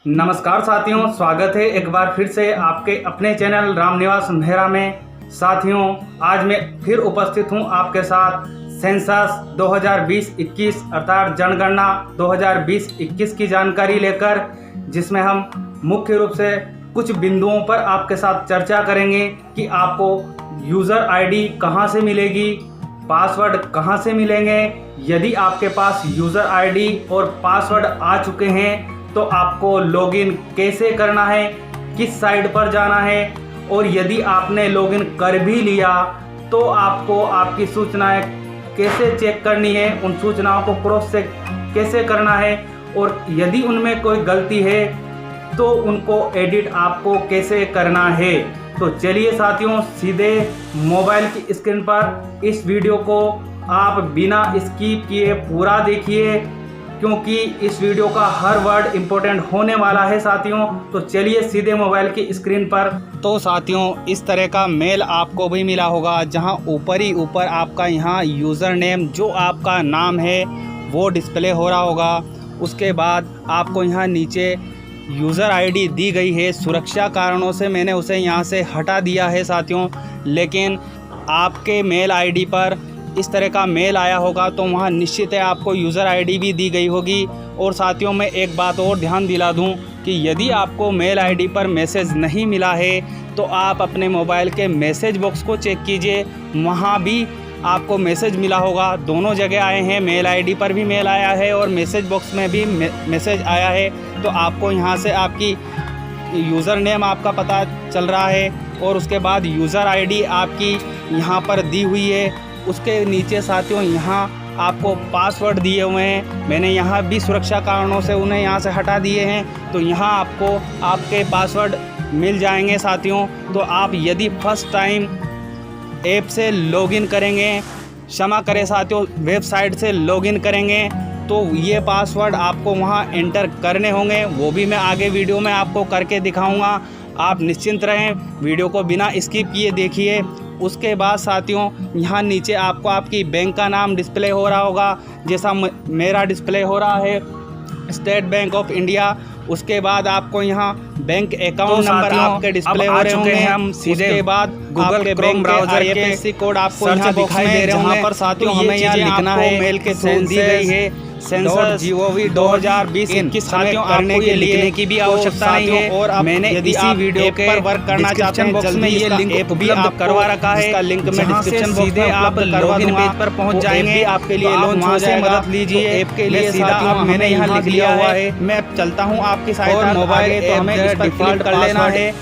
नमस्कार साथियों, स्वागत है एक बार फिर से आपके अपने चैनल रामनिवास मेहरा में। साथियों, आज मैं फिर उपस्थित हूं आपके साथ सेंसस 2020-21 अर्थात जनगणना 2020-21 की जानकारी लेकर, जिसमें हम मुख्य रूप से कुछ बिंदुओं पर आपके साथ चर्चा करेंगे कि आपको यूज़र आईडी कहां से मिलेगी, पासवर्ड कहां से मिलेंगे। यदि आपके पास यूज़र आईडी और पासवर्ड आ चुके हैं तो आपको लॉगिन कैसे करना है, किस साइट पर जाना है, और यदि आपने लॉगिन कर भी लिया तो आपको आपकी सूचनाएं कैसे चेक करनी है, उन सूचनाओं को क्रॉस चेक कैसे करना है, और यदि उनमें कोई गलती है तो उनको एडिट आपको कैसे करना है। तो चलिए साथियों, सीधे मोबाइल की स्क्रीन पर इस वीडियो को आप बिना स्किप किए पूरा देखिए, क्योंकि इस वीडियो का हर वर्ड इम्पोर्टेंट होने वाला है साथियों। तो चलिए सीधे मोबाइल की स्क्रीन पर। तो साथियों, इस तरह का मेल आपको भी मिला होगा, जहां ऊपर ही ऊपर आपका यहाँ यूज़र नेम जो आपका नाम है वो डिस्प्ले हो रहा होगा। उसके बाद आपको यहाँ नीचे यूज़र आईडी दी गई है। सुरक्षा कारणों से मैंने उसे यहाँ से हटा दिया है साथियों, लेकिन आपके मेल आईडी पर इस तरह का मेल आया होगा तो वहाँ निश्चित है आपको यूज़र आईडी भी दी गई होगी। और साथियों, मैं एक बात और ध्यान दिला दूं कि यदि आपको मेल आईडी पर मैसेज नहीं मिला है तो आप अपने मोबाइल के मैसेज बॉक्स को चेक कीजिए, वहाँ भी आपको मैसेज मिला होगा। दोनों जगह आए हैं, मेल आईडी पर भी मेल आया है और मैसेज बॉक्स में भी मैसेज आया है। तो आपको यहाँ से आपकी यूज़र नेम आपका पता चल रहा है और उसके बाद यूज़र आईडी आपकी यहाँ पर दी हुई है। उसके नीचे साथियों यहाँ आपको पासवर्ड दिए हुए हैं, मैंने यहाँ भी सुरक्षा कारणों से उन्हें यहाँ से हटा दिए हैं। तो यहाँ आपको आपके पासवर्ड मिल जाएंगे साथियों। तो आप यदि फर्स्ट टाइम ऐप से लॉगिन करेंगे, क्षमा करें साथियों, वेबसाइट से लॉगिन करेंगे, तो ये पासवर्ड आपको वहाँ एंटर करने होंगे। वो भी मैं आगे वीडियो में आपको करके दिखाऊँगा। आप निश्चिंत रहें, वीडियो को बिना स्किप किए देखिए। उसके बाद साथियों, यहाँ नीचे आपको आपकी बैंक का नाम डिस्प्ले हो रहा होगा, जैसा मेरा डिस्प्ले हो रहा है, स्टेट बैंक ऑफ इंडिया। उसके बाद आपको यहाँ बैंक अकाउंट नंबर आपके डिस्प्ले हो रहे होंगे। हम सीधे उसके बाद गूगल क्रोम ब्राउज़र के आईएफएससी कोड आपको यहाँ दिखाई दे रहे होंगे। पर साथियों, हमें यहाँ लिखना है मेल के थ्रू दी गई है सेंसस GOV 2020-21 साथियों, आपको ये लिखने की भी आवश्यकता नहीं है। और मैंने इसी वीडियो के पर वर्क करना चाहते हैं, बॉक्स में ये लिंक ऐप भी आप करवा रखा है, इसका लिंक मैं डिस्क्रिप्शन बॉक्स में आप लॉगिन पेज पर पहुंच जाएंगे, आपके लिए लॉन्च हो जाएगा। मदद लीजिए ऐप के लिए सीधा मैंने यहाँ लिख लिया हुआ है। मैं चलता हूँ आपकी साइट पर, मोबाइल तो हमें इस पर क्लिक कर लेना है।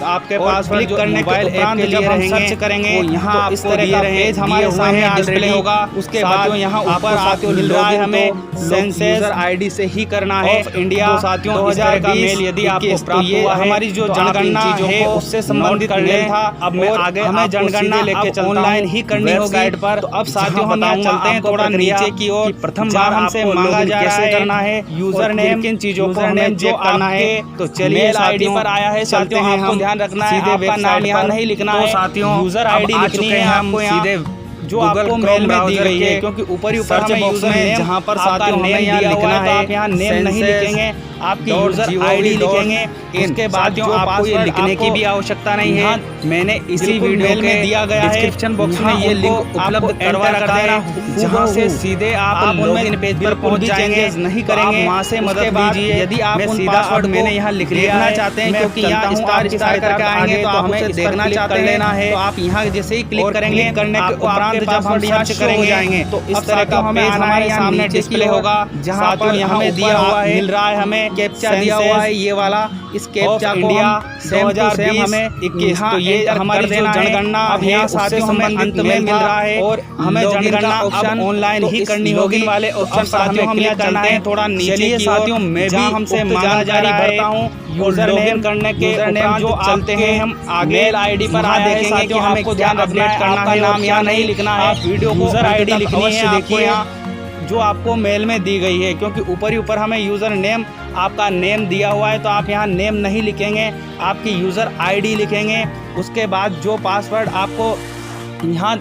आपके पास क्लिक करने के उपरांत जब हम सर्च करेंगे यहाँ इस तरह का पेज हमारे सामने डिस्प्ले होगा। उसके बाद यहाँ ऊपर आपको मिल रहा है हमें सेंसस आईडी से ही करना है इंडिया। तो साथियों, 2020 मेल यदि आपको प्राप्त हुआ है, हमारी जो जनगणना है उससे संबंधित मेल था। अब मैं आगे हमें जनगणना लेके चलता हूं, ऑनलाइन ही करनी होगी साइट पर। तो अब साथियों, हम यहाँ चलते हैं थोड़ा नीचे की ओर। प्रथम बार हमसे मांगा जा रहा है करना है यूजर नेम, किन चीजों को हमें चेक करना है। तो चलिए आईडी पर आया है साथियों, आपको ध्यान रखना है आपका नाम यहाँ नहीं लिखना है साथियों, यूजर आईडी लिखनी है आपको यहाँ जो आपको मेल में दी गई है, क्योंकि ऊपर ही ऊपर हमें यूजर नेम जहाँ पर साथियों नेम यहाँ लिखना है, आप यहाँ नेम नहीं लिखेंगे, आपकी यूजर आईडी लिखेंगे। उसके बाद जो आपको ये लिखने की भी आवश्यकता नहीं है, मैंने इसी वीडियो में दिया गया है डिस्क्रिप्शन बॉक्स में ये लिंक उपलब्ध करवा रखा है, जहाँ से सीधे आप लॉगिन पेज पर पहुंच जाएंगे। नहीं करेंगे वहाँ से मदद लीजिए। यदि आप उन पासवर्ड मैंने यहाँ लिखना चाहते हैं, क्योंकि यहाँ स्टार करके आएंगे तो हमें देखना चाहते लेना है, तो आप यहाँ जैसे ही क्लिक करेंगे करने के उपरांत जब हम सर्च करेंगे जाएंगे तो इस तरह का हमें हमारे सामने डिस्प्ले होगा, जहाँ पर हमें दिया हुआ है, मिल रहा है हमें कैप्चा दिया हुआ है ये वाला। इस कैप्चा को इंडिया 2020 हमें 21 तो ये हमारी जो जनगणना है उससे संबंधित में मिल रहा है, और हमें जनगणना ऑप्शन ऑनलाइन ही करनी होगी वाले ऑप्शन साथियों हम ये करना है थोड़ा नीचे साथियों। मैं भी हमसे मांगा जा रहा भरता हूँ यूजर नेम करने के उपरांत जो चलते हैं हम आगे मेल आईडी पर आ देखेंगे कि हमको ध्यान अपडेट करना है, नाम यहाँ नहीं लिखना है, वीडियो को यूजर आईडी लिखनी है आपको यहाँ जो आपको मेल में दी गई है, क्योंकि ऊपर ही ऊपर हमें यूज़र नेम आपका नेम दिया हुआ है। तो आप यहाँ नेम नहीं लिखेंगे, आपकी यूज़र आईडी लिखेंगे। उसके बाद जो पासवर्ड आपको यहाँ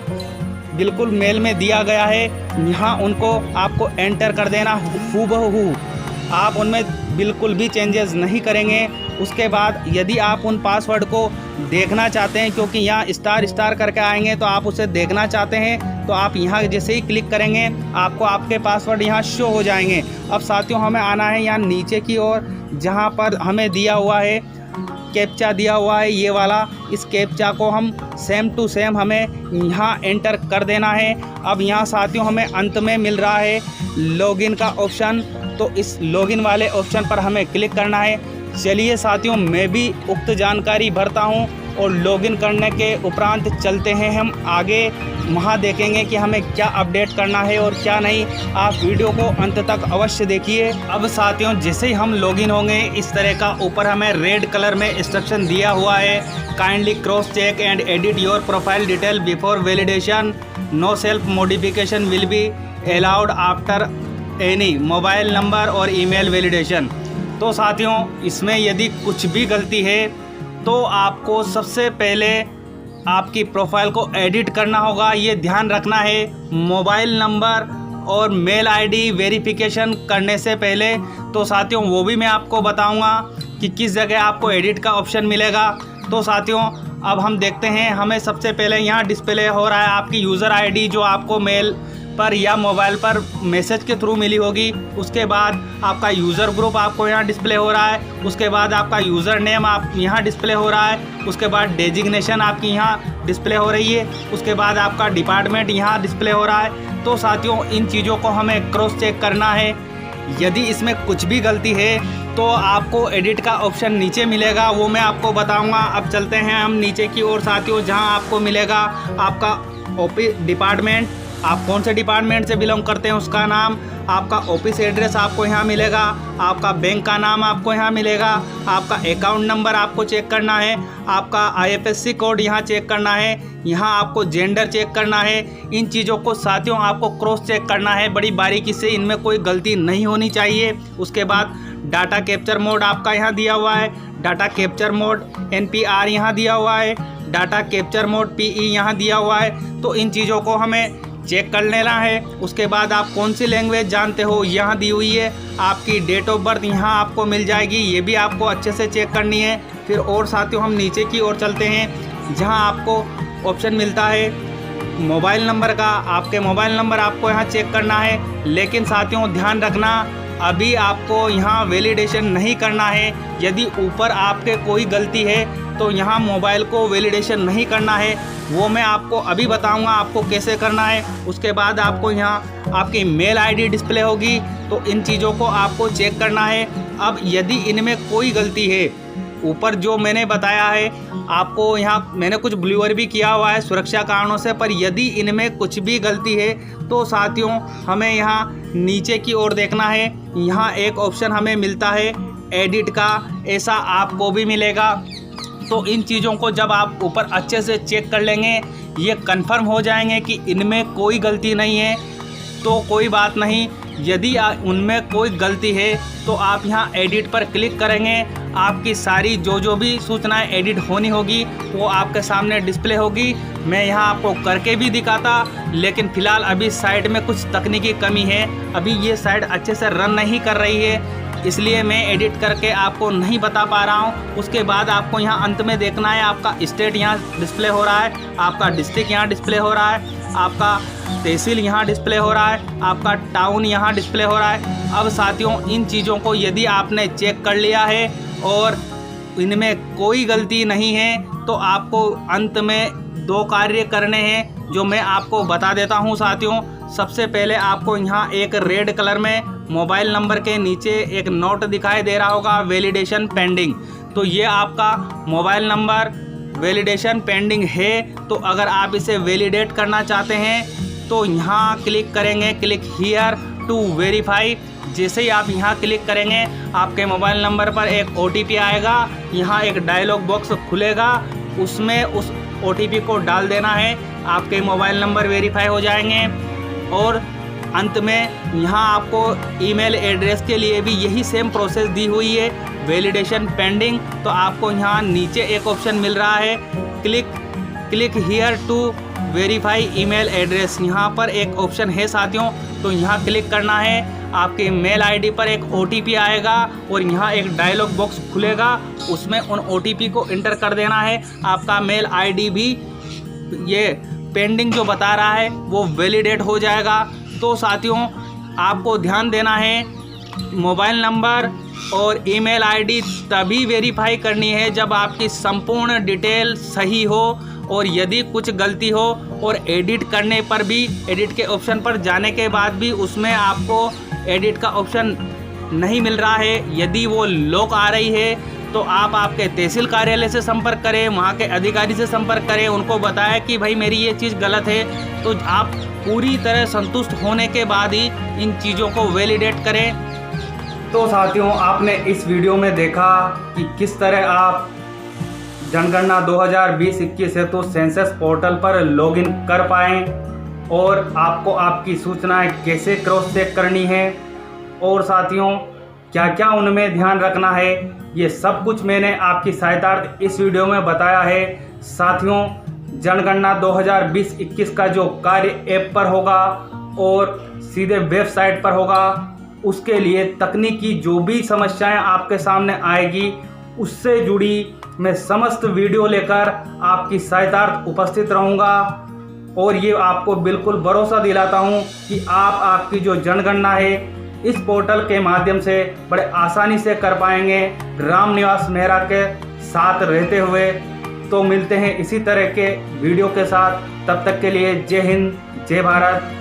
बिल्कुल मेल में दिया गया है, यहाँ उनको आपको एंटर कर देना हूबहू। आप उनमें बिल्कुल भी चेंजेस नहीं करेंगे। उसके बाद यदि आप उन पासवर्ड को देखना चाहते हैं, क्योंकि यहाँ स्टार स्टार करके आएंगे, तो आप उसे देखना चाहते हैं तो आप यहाँ जैसे ही क्लिक करेंगे आपको आपके पासवर्ड यहाँ शो हो जाएंगे। अब साथियों हमें आना है यहाँ नीचे की ओर, जहाँ पर हमें दिया हुआ है कैप्चा दिया हुआ है ये वाला। इस कैप्चा को हम सेम टू सेम हमें यहाँ एंटर कर देना है। अब यहाँ साथियों हमें अंत में मिल रहा है लॉगिन का ऑप्शन, तो इस लॉगिन वाले ऑप्शन पर हमें क्लिक करना है। चलिए साथियों मैं भी उक्त जानकारी भरता हूँ और लॉगिन करने के उपरांत चलते हैं हम आगे, वहाँ देखेंगे कि हमें क्या अपडेट करना है और क्या नहीं। आप वीडियो को अंत तक अवश्य देखिए। अब साथियों जैसे ही हम लॉगिन होंगे इस तरह का ऊपर हमें रेड कलर में इंस्ट्रक्शन दिया हुआ है, kindly cross check and edit your profile detail before validation, no self modification will be allowed after any mobile number और ईमेल वैलिडेशन। तो साथियों इसमें यदि कुछ भी गलती है तो आपको सबसे पहले आपकी प्रोफाइल को एडिट करना होगा, ये ध्यान रखना है। मोबाइल नंबर और मेल आईडी वेरिफिकेशन करने से पहले, तो साथियों वो भी मैं आपको बताऊंगा कि किस जगह आपको एडिट का ऑप्शन मिलेगा। तो साथियों अब हम देखते हैं, हमें सबसे पहले यहाँ डिस्प्ले हो रहा है आपकी यूज़र आईडी जो आपको मेल पर या मोबाइल पर मैसेज के थ्रू मिली होगी। उसके बाद आपका यूज़र ग्रुप आपको यहाँ डिस्प्ले हो रहा है। उसके बाद आपका यूज़र नेम आप यहाँ डिस्प्ले हो रहा है। उसके बाद डेजिग्नेशन आपकी यहाँ डिस्प्ले हो रही है। उसके बाद आपका डिपार्टमेंट यहाँ डिस्प्ले हो रहा है। तो साथियों इन चीज़ों को हमें क्रॉस चेक करना है। यदि इसमें कुछ भी गलती है तो आपको एडिट का ऑप्शन नीचे मिलेगा, वो मैं आपको बताऊंगा। अब चलते हैं हम नीचे की ओर साथियों, जहां आपको मिलेगा आपका ऑफिस डिपार्टमेंट, आप कौन से डिपार्टमेंट से बिलोंग करते हैं उसका नाम, आपका ऑफिस एड्रेस आपको यहाँ मिलेगा, आपका बैंक का नाम आपको यहाँ मिलेगा, आपका अकाउंट नंबर आपको चेक करना है, आपका IFSC कोड यहाँ चेक करना है, यहाँ आपको जेंडर चेक करना है। इन चीज़ों को साथियों आपको क्रॉस चेक करना है बड़ी बारीकी से, इनमें कोई गलती नहीं होनी चाहिए। उसके बाद डाटा कैप्चर मोड आपका यहाँ दिया हुआ है, डाटा कैप्चर मोड NPR यहाँ दिया हुआ है, डाटा कैप्चर मोड PE यहाँ दिया हुआ है। तो इन चीज़ों को हमें चेक कर लेना है। उसके बाद आप कौन सी लैंग्वेज जानते हो यहाँ दी हुई है, आपकी डेट ऑफ बर्थ यहाँ आपको मिल जाएगी, ये भी आपको अच्छे से चेक करनी है। फिर और साथियों हम नीचे की ओर चलते हैं, जहाँ आपको ऑप्शन मिलता है मोबाइल नंबर का, आपके मोबाइल नंबर आपको यहाँ चेक करना है। लेकिन साथियों ध्यान रखना अभी आपको यहाँ वैलिडेशन नहीं करना है। यदि ऊपर आपके कोई गलती है तो यहाँ मोबाइल को वैलिडेशन नहीं करना है, वो मैं आपको अभी बताऊंगा आपको कैसे करना है। उसके बाद आपको यहाँ आपकी मेल आईडी डिस्प्ले होगी, तो इन चीज़ों को आपको चेक करना है। अब यदि इनमें कोई गलती है, ऊपर जो मैंने बताया है आपको यहाँ मैंने कुछ ब्लूअर भी किया हुआ है सुरक्षा कारणों से, पर यदि इनमें कुछ भी गलती है तो साथियों हमें यहाँ नीचे की ओर देखना है। यहाँ एक ऑप्शन हमें मिलता है एडिट का, ऐसा आपको भी मिलेगा। तो इन चीज़ों को जब आप ऊपर अच्छे से चेक कर लेंगे, ये कंफर्म हो जाएंगे कि इनमें कोई गलती नहीं है, तो कोई बात नहीं। यदि उनमें कोई गलती है तो आप यहाँ एडिट पर क्लिक करेंगे, आपकी सारी जो भी सूचनाएं एडिट होनी होगी वो आपके सामने डिस्प्ले होगी। मैं यहाँ आपको करके भी दिखाता, लेकिन फ़िलहाल अभी साइट में कुछ तकनीकी कमी है, अभी ये साइट अच्छे से रन नहीं कर रही है, इसलिए मैं एडिट करके आपको नहीं बता पा रहा हूँ। उसके बाद आपको यहाँ अंत में देखना है, आपका स्टेट यहाँ डिस्प्ले हो रहा है, आपका डिस्ट्रिक्ट यहाँ डिस्प्ले हो रहा है, आपका तहसील यहाँ डिस्प्ले हो रहा है, आपका टाउन यहाँ डिस्प्ले हो रहा है। अब साथियों इन चीज़ों को यदि आपने चेक कर लिया है और इनमें कोई गलती नहीं है तो आपको अंत में 2 कार्य करने हैं जो मैं आपको बता देता हूँ साथियों। सबसे पहले आपको यहाँ एक रेड कलर में मोबाइल नंबर के नीचे एक नोट दिखाई दे रहा होगा वैलिडेशन पेंडिंग, तो ये आपका मोबाइल नंबर वैलिडेशन पेंडिंग है। तो अगर आप इसे वैलिडेट करना चाहते हैं तो यहाँ क्लिक करेंगे, क्लिक हियर टू वेरीफाई। जैसे ही आप यहाँ क्लिक करेंगे आपके मोबाइल नंबर पर एक OTP आएगा, यहाँ एक डायलॉग बॉक्स खुलेगा, उसमें उस OTP को डाल देना है, आपके मोबाइल नंबर वेरीफाई हो जाएंगे। और अंत में यहाँ आपको ईमेल एड्रेस के लिए भी यही सेम प्रोसेस दी हुई है, वैलिडेशन पेंडिंग। तो आपको यहाँ नीचे एक ऑप्शन मिल रहा है click here to verify email address, यहाँ पर एक ऑप्शन है साथियों, तो यहाँ क्लिक करना है। आपके मेल आईडी पर एक OTP आएगा और यहाँ एक डायलॉग बॉक्स खुलेगा, उसमें उन OTP को इंटर कर देना है। आपका मेल आईडी भी ये पेंडिंग जो बता रहा है वो वैलिडेट हो जाएगा। तो साथियों, आपको ध्यान देना है, मोबाइल नंबर और ईमेल आईडी तभी वेरीफाई करनी है जब आपकी संपूर्ण डिटेल सही हो, और यदि कुछ गलती हो और एडिट करने पर भी, एडिट के ऑप्शन पर जाने के बाद भी उसमें आपको एडिट का ऑप्शन नहीं मिल रहा है, यदि वो लॉक आ रही है, तो आप आपके तहसील कार्यालय से संपर्क करें, वहाँ के अधिकारी से संपर्क करें, उनको बताएं कि भाई मेरी ये चीज़ गलत है। तो आप पूरी तरह संतुष्ट होने के बाद ही इन चीज़ों को वैलिडेट करें। तो साथियों, आपने इस वीडियो में देखा कि किस तरह आप जनगणना 2020-21 हेतु सेंसस पोर्टल पर लॉगिन कर पाएँ और आपको आपकी सूचनाएं कैसे क्रॉस चेक करनी है, और साथियों क्या क्या उनमें ध्यान रखना है, ये सब कुछ मैंने आपकी सहायतार्थ इस वीडियो में बताया है। साथियों, जनगणना 2020-21 का जो कार्य ऐप पर होगा और सीधे वेबसाइट पर होगा, उसके लिए तकनीकी जो भी समस्याएं आपके सामने आएगी, उससे जुड़ी मैं समस्त वीडियो लेकर आपकी सहायतार्थ उपस्थित रहूँगा। और ये आपको बिल्कुल भरोसा दिलाता हूँ कि आप आपकी जो जनगणना है इस पोर्टल के माध्यम से बड़े आसानी से कर पाएंगे, रामनिवास मेहरा के साथ रहते हुए। तो मिलते हैं इसी तरह के वीडियो के साथ, तब तक के लिए जय हिंद, जय भारत।